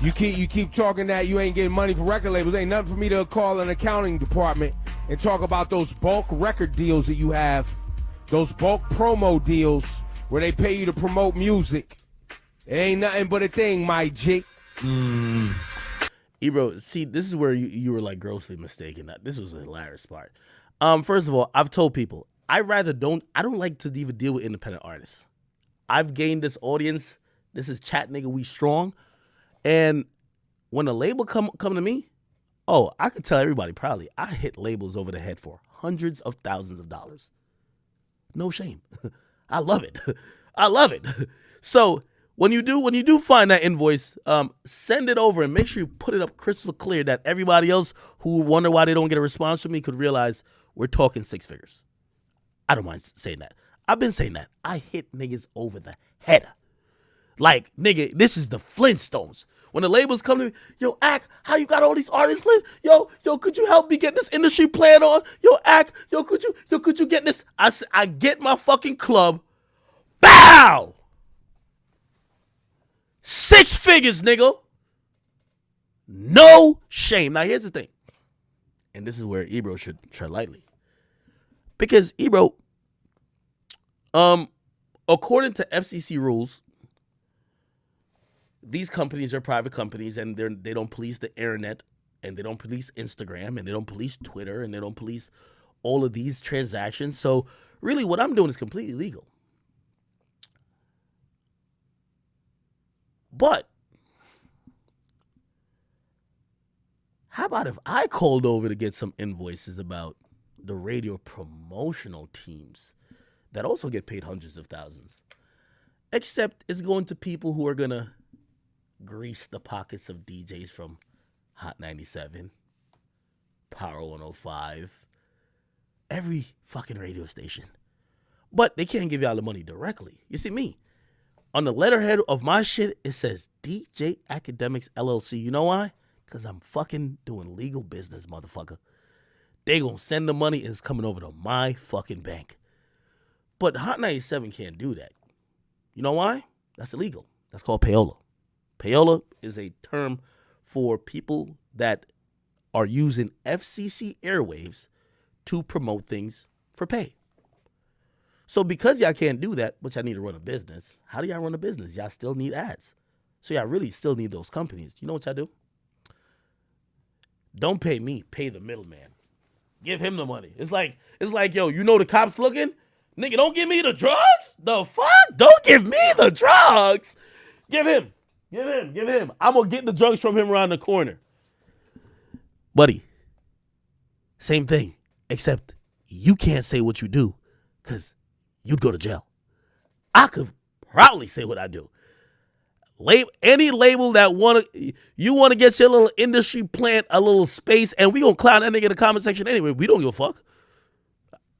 You keep talking that you ain't getting money for record labels. Ain't nothing for me to call an accounting department and talk about those bulk record deals that you have, those bulk promo deals where they pay you to promote music. It ain't nothing but a thing, my G. Ebro, see, this is where you were like grossly mistaken. This was a hilarious part. First of all, I've told people I don't like to even deal with independent artists. I've gained this audience. This is Chat Nigga We Strong. And when a label come to me, oh, I could tell everybody proudly, I hit labels over the head for hundreds of thousands of dollars. No shame. I love it. I love it. So when you do find that invoice, send it over and make sure you put it up crystal clear that everybody else who wonder why they don't get a response from me could realize we're talking six figures. I don't mind saying that. I've been saying that. I hit niggas over the head. Like, nigga, this is the Flintstones. When the labels come to me, yo, Ack, how you got all these artists lit? Yo, could you help me get this industry plan on? Yo, Ack, could you get this? I get my fucking club. Bow! 6 figures, nigga. No shame. Now, here's the thing. And this is where Ebro should tread lightly. Because, Ebro, according to FCC rules, these companies are private companies and they don't police the internet and they don't police Instagram and they don't police Twitter and they don't police all of these transactions. So really what I'm doing is completely legal. But how about if I called over to get some invoices about the radio promotional teams that also get paid hundreds of thousands? Except it's going to people who are going to grease the pockets of DJs from Hot 97, Power 105, every fucking radio station. But they can't give y'all the money directly. You see me? On the letterhead of my shit, it says DJ Academics LLC. You know why? Because I'm fucking doing legal business, motherfucker. They gonna send the money and it's coming over to my fucking bank. But Hot 97 can't do that. You know why? That's illegal. That's called payola. Payola is a term for people that are using FCC airwaves to promote things for pay. So because y'all can't do that, but y'all need to run a business, how do y'all run a business? Y'all still need ads. So y'all really still need those companies. You know what y'all do? Don't pay me, pay the middleman. Give him the money. It's like, yo, you know the cops looking? Nigga, don't give me the drugs? The fuck? Don't give me the drugs. Give him. I'm going to get the drugs from him around the corner. Buddy, same thing, except you can't say what you do because you'd go to jail. I could proudly say what I do. Any label that you want to get your little industry plant a little space, and we going to clown that nigga in the comment section anyway. We don't give a fuck.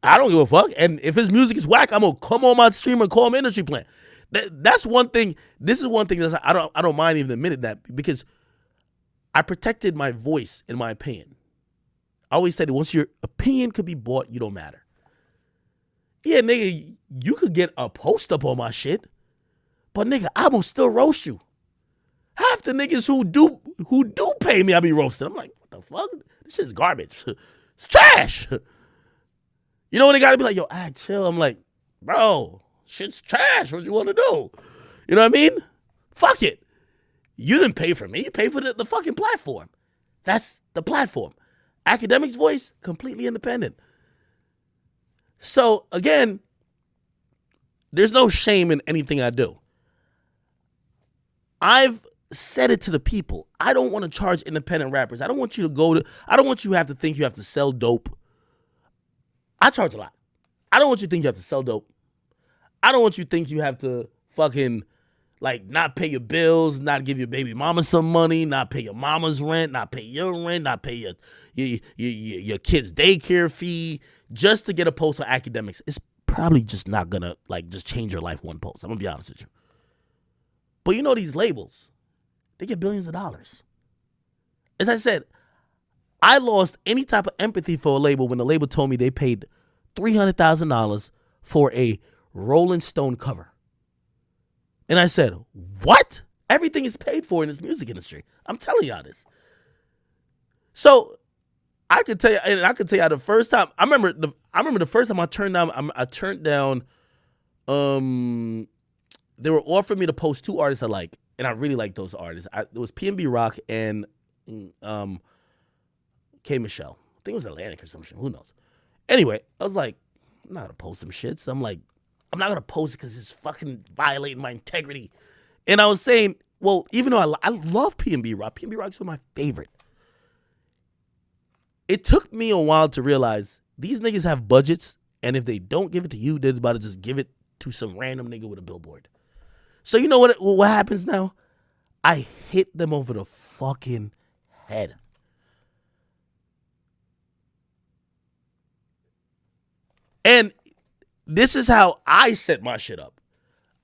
I don't give a fuck. And if his music is whack, I'm going to come on my stream and call him industry plant. That's one thing. This is one thing that I don't mind even admitting that because I protected my voice in my opinion. I always said that once your opinion could be bought, you don't matter. Yeah, nigga, you could get a post up on my shit, but nigga, I'm gonna still roast you. Half the niggas who do pay me, I be roasted. I'm like, what the fuck? This shit's garbage. It's trash. You know when they gotta be like, yo, chill. I'm like, bro, shit's trash. What you want to do? You know what I mean? Fuck it. You didn't pay for me. You paid for the fucking platform. That's the platform. Academics Voice, completely independent. So, again, there's no shame in anything I do. I've said it to the people. I don't want to charge independent rappers. I don't want you to have to think you have to sell dope. I charge a lot. I don't want you to think you have to sell dope. I don't want you to think you have to fucking not pay your bills, not give your baby mama some money, not pay your mama's rent, not pay your rent, not pay your kid's daycare fee just to get a post on academics. It's probably just not gonna just change your life one post. I'm gonna be honest with you. But you know these labels, they get billions of dollars. As I said, I lost any type of empathy for a label when the label told me they paid $300,000 for a Rolling Stone cover. And I said, what? Everything is paid for in this music industry. I'm telling y'all this. So I could tell you, and I could tell you the first time. I remember the first time I turned down. They were offering me to post two artists I like, and I really like those artists. It was PNB Rock and K Michelle. I think it was Atlantic or some shit. Who knows? Anyway, I was like, I'm not gonna post some shit. So I'm like, I'm not gonna post it because it's fucking violating my integrity. And I was saying, well, even though I love PNB Rock, PNB Rock's one of my favorite. It took me a while to realize these niggas have budgets, and if they don't give it to you, they're about to just give it to some random nigga with a billboard. So you know what happens now? I hit them over the fucking head. And this is how I set my shit up.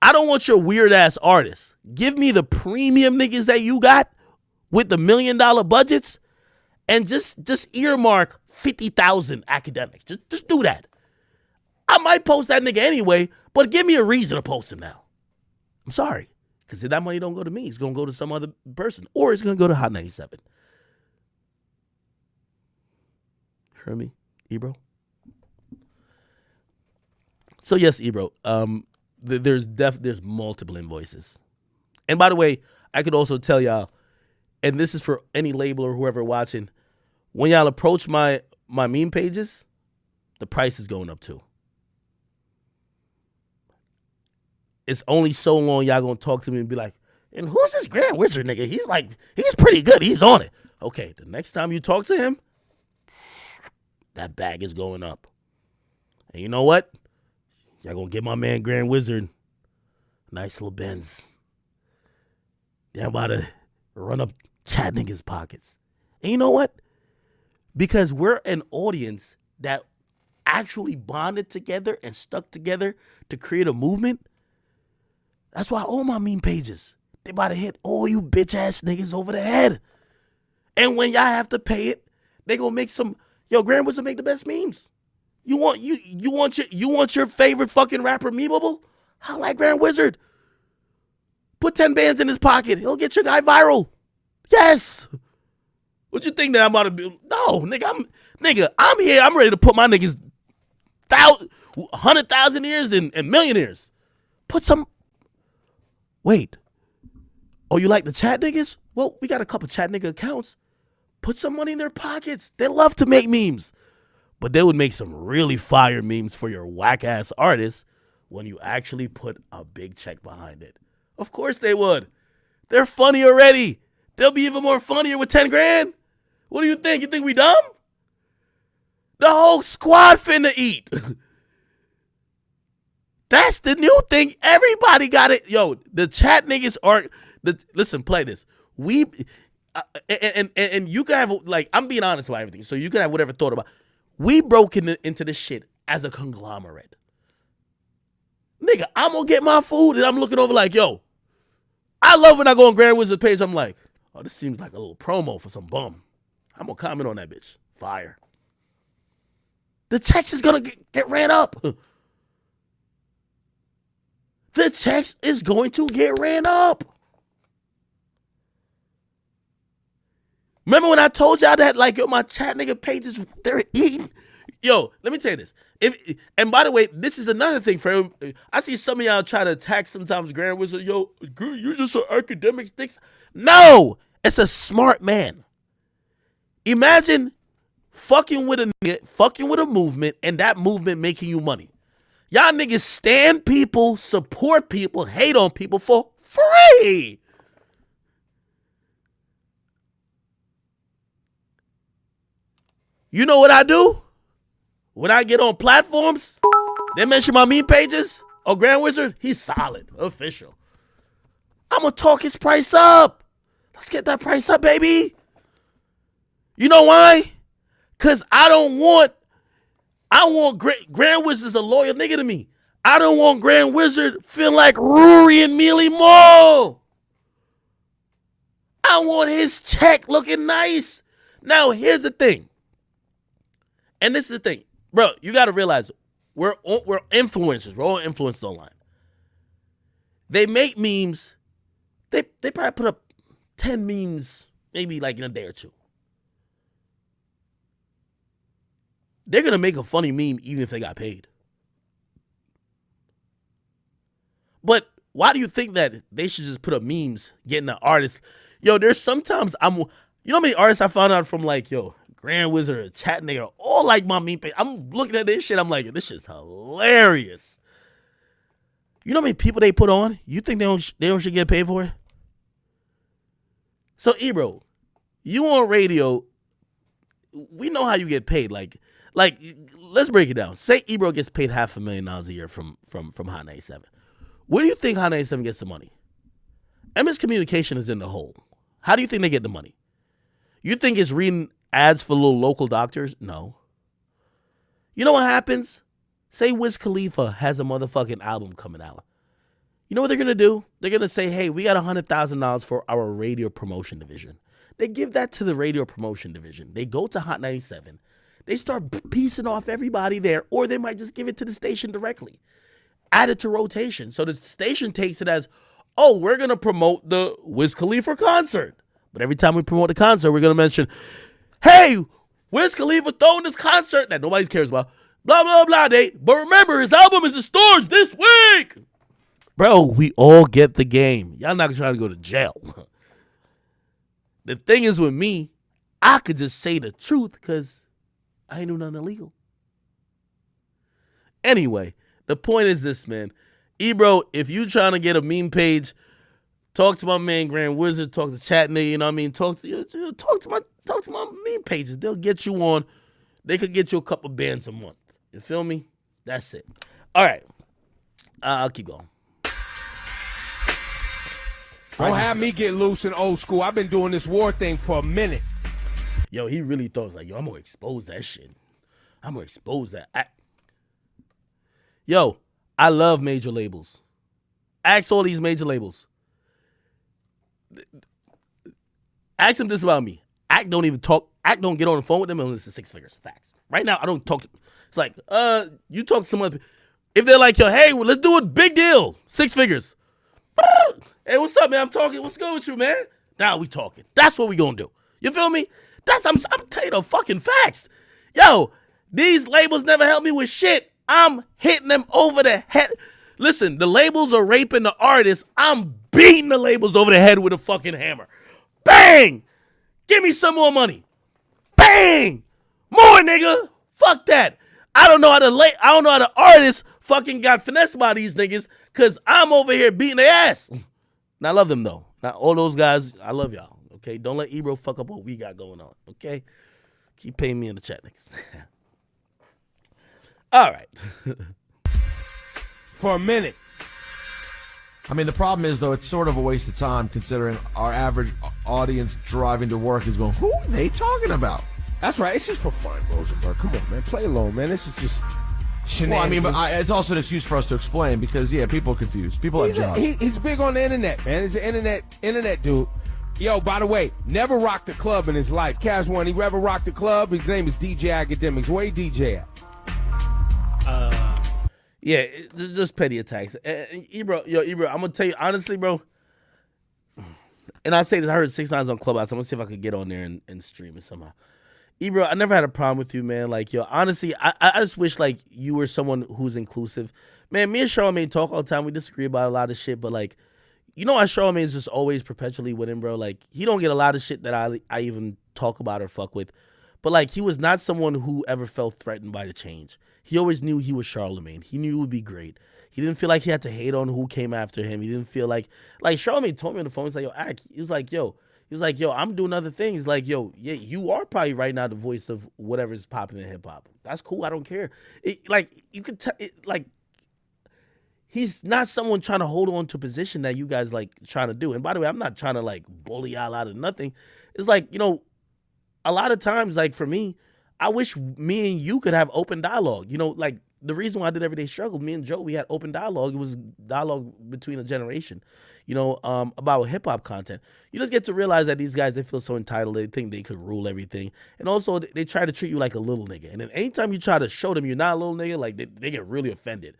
I don't want your weird ass artists. Give me the premium niggas that you got with the $1 million budgets, and just earmark 50,000 academics. Just do that. I might post that nigga anyway, but give me a reason to post him now. I'm sorry, because if that money don't go to me, it's gonna go to some other person, or it's gonna go to Hot 97. Heard me, Ebro? So yes, Ebro. There's multiple invoices, and by the way, I could also tell y'all, and this is for any label or whoever watching, when y'all approach my meme pages, the price is going up too. It's only so long y'all gonna talk to me and be like, and who's this Grand Wizard nigga? He's pretty good. He's on it. Okay, the next time you talk to him, that bag is going up. And you know what? Y'all gonna get my man Grand Wizard nice little Benz. They're about to run up chat niggas' pockets. And you know what? Because we're an audience that actually bonded together and stuck together to create a movement. That's why all my meme pages, they about to hit all you bitch ass niggas over the head. And when y'all have to pay it, they gonna make some, Grand Wizard make the best memes. You want your favorite fucking rapper memeable? I like Grand Wizard. Put 10 bands in his pocket. He'll get your guy viral. Yes. What you think that I'm about to be? No, nigga, I'm here. I'm ready to put my niggas 100,000 years and millionaires. Put some. Wait. Oh, you like the chat niggas? Well, we got a couple chat nigga accounts. Put some money in their pockets. They love to make memes. But they would make some really fire memes for your whack-ass artists when you actually put a big check behind it. Of course they would. They're funny already. They'll be even more funnier with 10 grand. What do you think? You think we dumb? The whole squad finna eat. That's the new thing. Everybody got it. Yo, the chat niggas are... Listen, play this. And you can have... Like, I'm being honest about everything. So you can have whatever thought about... We broke into this shit as a conglomerate. Nigga, I'm gonna get my food and I'm looking over like, yo, I love when I go on Grand Wizard's page. I'm like, oh, this seems like a little promo for some bum. I'm gonna comment on that bitch. Fire. The checks is gonna get ran up. The checks is going to get ran up. Remember when I told y'all that, like, yo, my chat nigga pages, they're eating? Yo, let me tell you this. And by the way, this is another thing for him. I see some of y'all try to attack sometimes Grand Wizard. Yo, you're just an academic sticks. No, it's a smart man. Imagine fucking with a nigga, fucking with a movement, and that movement making you money. Y'all niggas stand people, support people, hate on people for free. You know what I do? When I get on platforms, they mention my meme pages. Oh, Grand Wizard, he's solid, official. I'm going to talk his price up. Let's get that price up, baby. You know why? Because I want Grand Wizard's a loyal nigga to me. I don't want Grand Wizard feel like Rory and Mealy Mall. I want his check looking nice. Now, here's the thing. And this is the thing. Bro, you got to realize we're influencers. We're all influencers online. They make memes. They probably put up 10 memes maybe like in a day or two. They're going to make a funny meme even if they got paid. But why do you think that they should just put up memes getting the artist? Yo, there's sometimes you know how many artists I found out from like, yo, Grand Wizard or Chat Nigga, all like my meme page. I'm looking at this shit. I'm like, this shit's hilarious. You know how many people they put on? You think they don't should get paid for it? So, Ebro, you on radio, we know how you get paid. Like, let's break it down. Say Ebro gets paid $500,000 a year from Hot 97. Where do you think Hot 97 gets the money? MS Communication is in the hole. How do you think they get the money? You think it's reading ads for little local doctors? No. You know what happens? Say Wiz Khalifa has a motherfucking album coming out. You know what they're going to do? They're going to say, hey, we got $100,000 for our radio promotion division. They give that to the radio promotion division. They go to Hot 97. They start piecing off everybody there, or they might just give it to the station directly. Add it to rotation. So the station takes it as, oh, we're going to promote the Wiz Khalifa concert. But every time we promote the concert, we're going to mention, hey, Wiz Khalifa throwing this concert that nobody cares about. Blah, blah, blah, date. But remember, his album is in stores this week. Bro, we all get the game. Y'all not trying to go to jail. The thing is with me, I could just say the truth because I ain't do nothing illegal. Anyway, the point is this, man. Ebro, if you trying to get a meme page, talk to my man Grand Wizard, talk to Chat Nigga, you know what I mean? Talk to my meme pages. They'll get you on. They could get you a couple bands a month. You feel me? That's it. All right. I'll keep going. Don't have me get loose in old school. I've been doing this war thing for a minute. Yo, he really thought, like, yo, I'm going to expose that shit. I'm going to expose that. Yo, I love major labels. Ask all these major labels. Ask them this about me. Act don't even talk. Act don't get on the phone with them unless it's 6 figures. Facts. Right now, I don't talk to them. It's like, you talk to some other people. If they're like, yo, hey, well, let's do a big deal. 6 figures. Hey, what's up, man? I'm talking. What's good with you, man? Now we talking. That's what we gonna do. You feel me? I'm telling you the fucking facts. Yo, these labels never help me with shit. I'm hitting them over the head. Listen, the labels are raping the artists. I'm beating the labels over the head with a fucking hammer. Bang! Give me some more money. Bang! More, nigga. Fuck that. I don't know how the artists fucking got finessed by these niggas because I'm over here beating their ass. And I love them, though. Now, all those guys, I love y'all, okay? Don't let Ebro fuck up what we got going on, okay? Keep paying me in the chat, niggas. All right. For a minute. I mean, the problem is, though, it's sort of a waste of time considering our average audience driving to work is going, who are they talking about? That's right. It's just for fun, Rosenberg. Come on, man. Play along, man. This is just shenanigans. Well, I mean, but it's also an excuse for us to explain because, yeah, people are confused. People have jobs. He's big on the internet, man. He's an internet dude. Yo, by the way, never rocked a club in his life. Kaz One, he ever rocked a club? His name is DJ Academics. Where he DJ at? Yeah, just petty attacks. Ebro, I'm gonna tell you honestly, bro. And I say this, I heard 6 times on Clubhouse. I'm gonna see if I could get on there and stream it somehow. Ebro, I never had a problem with you, man. Like, yo, honestly, I just wish like you were someone who's inclusive. Man, me and Charlamagne talk all the time. We disagree about a lot of shit, but like, you know why Charlamagne is just always perpetually with him, bro? Like, he don't get a lot of shit that I even talk about or fuck with. But like, he was not someone who ever felt threatened by the change. He always knew he was Charlamagne. He knew it would be great. He didn't feel like he had to hate on who came after him. He didn't feel like Charlamagne told me on the phone, he's like, yo, Ak, he was like, yo, I'm doing other things. Like, yo, yeah, you are probably right now the voice of whatever's popping in hip hop. That's cool. I don't care. You could tell, like, he's not someone trying to hold on to a position that you guys like trying to do. And by the way, I'm not trying to like bully y'all out of nothing. It's like, you know, a lot of times, like for me, I wish me and you could have open dialogue. You know, like the reason why I did Everyday Struggle, me and Joe, we had open dialogue. It was dialogue between a generation, about hip hop content. You just get to realize that these guys, they feel so entitled. They think they could rule everything. And also they try to treat you like a little nigga. And then anytime you try to show them you're not a little nigga, like they get really offended.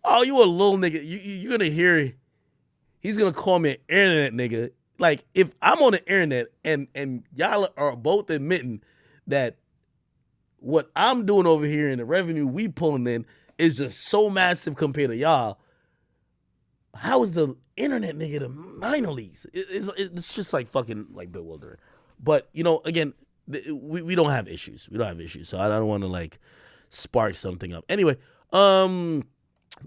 Oh, you a little nigga. You're going to hear, he's going to call me an internet nigga. Like, if I'm on the internet and y'all are both admitting that what I'm doing over here and the revenue we pulling in is just so massive compared to y'all, how is the internet nigga the minor leagues? It's just like fucking like bewildering. But, again, we don't have issues. We don't have issues. So I don't want to like spark something up. Anyway,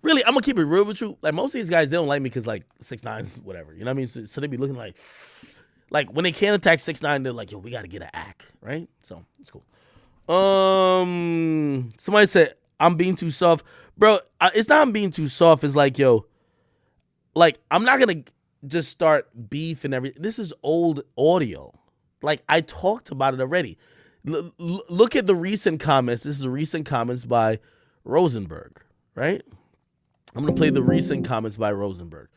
really, I'm gonna keep it real with you. Like, most of these guys, they don't like me because like 6ix9ine, whatever. You know what I mean? So they be looking like when they can't attack 6ix9ine, they're like, yo, we gotta get an act, right? So it's cool. Somebody said I'm being too soft, bro. It's not I'm being too soft. It's like, yo, like, I'm not gonna just start beef and everything. This is old audio. Like, I talked about it already. Look at the recent comments. This is the recent comments by Rosenberg, right? I'm gonna play the recent comments by Rosenberg,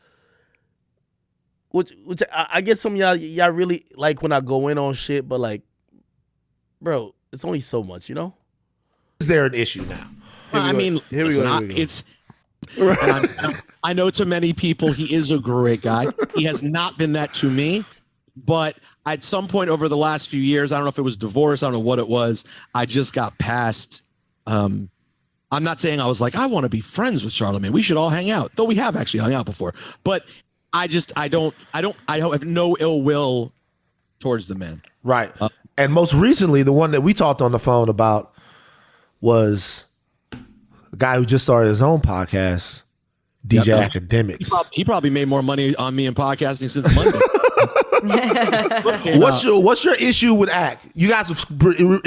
which I guess some of y'all really like when I go in on shit, but like, bro, it's only so much, Is there an issue now? I mean, listen, I know to many people he is a great guy. He has not been that to me, but at some point over the last few years, I don't know if it was divorce, I don't know what it was, I just got past. I'm not saying I was like, I want to be friends with Charlamagne. We should all hang out, though we have actually hung out before. But I have no ill will towards the man. Right. And most recently, the one that we talked on the phone about was a guy who just started his own podcast, DJ Academics. He probably made more money on me in podcasting since Monday. What's your issue with Act? You guys,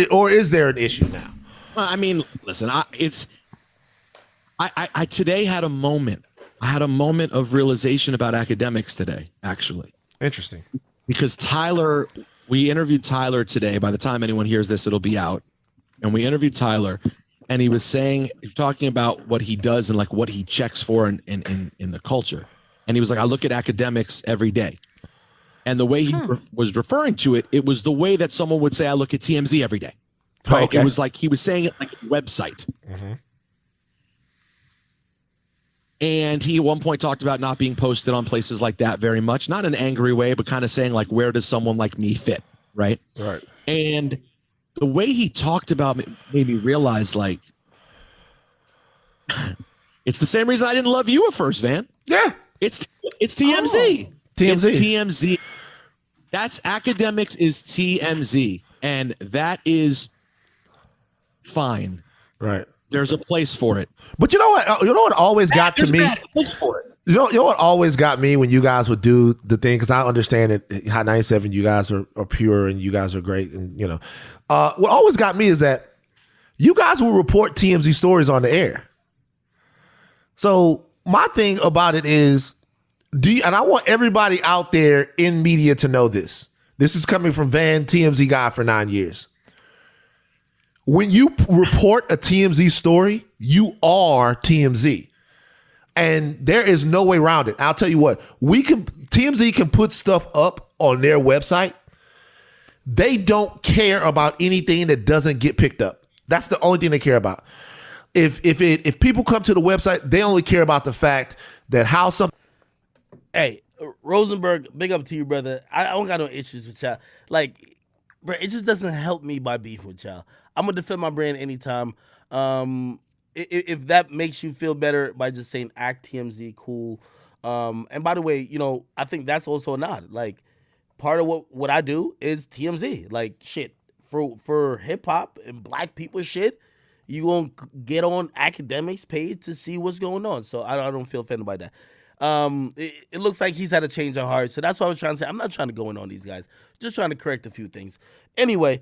or is there an issue now? I mean, listen, I today had a moment. I had a moment of realization about Academics today, actually. Interesting. Because we interviewed Tyler today. By the time anyone hears this, it'll be out. And we interviewed Tyler, and he was talking about what he does and like what he checks for in the culture. And he was like, I look at Academics every day. And the way he was referring to it, it was the way that someone would say, I look at TMZ every day. Right? Okay. It was like he was saying it like a website. Mm-hmm. And he at one point talked about not being posted on places like that very much, not in an angry way, but kind of saying like, where does someone like me fit? Right. Right. And the way he talked about it made me realize like, it's the same reason I didn't love you at first, Van. Yeah. It's TMZ. TMZ. It's TMZ. That's Academics is TMZ. And that is fine. Right. There's a place for it. But you know what? You know what always got to me? You know what always got me when you guys would do the thing, because I understand that Hot 97, you guys are pure and you guys are great. And, what always got me is that you guys will report TMZ stories on the air. So my thing about it is, and I want everybody out there in media to know this. This is coming from Van, TMZ guy for 9 years. When you report a TMZ story, you are TMZ. And there is no way around it. I'll tell you what, TMZ can put stuff up on their website. They don't care about anything that doesn't get picked up. That's the only thing they care about. If people come to the website, they only care about the fact that how something. Hey, Rosenberg, big up to you, brother. I don't got no issues with y'all. Like, bro, it just doesn't help me by beef with y'all. I'm gonna defend my brand anytime. If that makes you feel better by just saying Act TMZ, cool. And by the way, I think that's also a nod. Like, part of what I do is TMZ. Like, shit, for hip hop and black people shit, you gonna get on Academics page to see what's going on. So I don't feel offended by that. It looks like he's had a change of heart. So that's what I was trying to say. I'm not trying to go in on these guys. Just trying to correct a few things. Anyway,